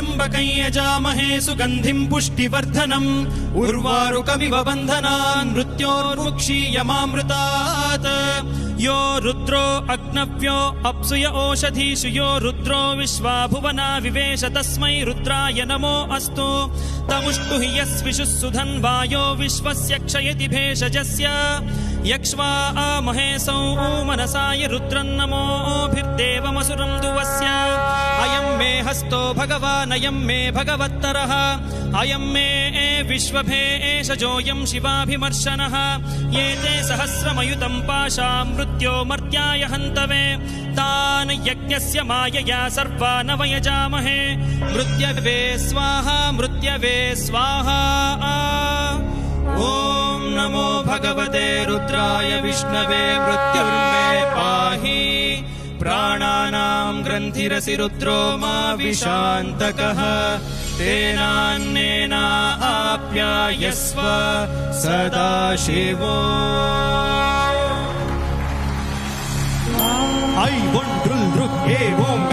त्र्यम्बकं यजामहे सुगन्धिं पुष्टिवर्धनम् उर्वारुकमिव बन्धनान् मृत्योर्मुक्षीयमामृतात् यो रुद्रो अग्नव्यो अप्सुय ओषधीषु यो रुद्रो विश्वा भुवना विवेश तस्मै रुद्राय नमो अस्तु तमुष्टु हि यस्विषुः सुधन्वायो विश्वस्य क्षयति भेषजस्य यक्ष्वा महेशौ मनसाय रुद्रन्नमोभिर्देवमसुरं दुवस्य अयं मे हस्तो भगवान् अयं मे भगवत्तरः अयं मे विश्वभेषजोऽयं शिवाभिमर्शनः ये ते सहस्रमयुतं पाशा मृत्यो मर्त्याय हन्तवे तान् यज्ञस्य मायया सर्वान् वयजामहे मृत्यवे स्वाहा मृत्यवे स्वाहा ॐ नमो भगवते रुद्राय विष्णवे मृत्युर्मे पाहि प्राणानां ग्रन्थिरसि रुद्रो मा विशान्तकः तेनान्नेना आप्यायस्व सदा शिवो ஐ ஒன்றுள் ருக் ஏ ஓம்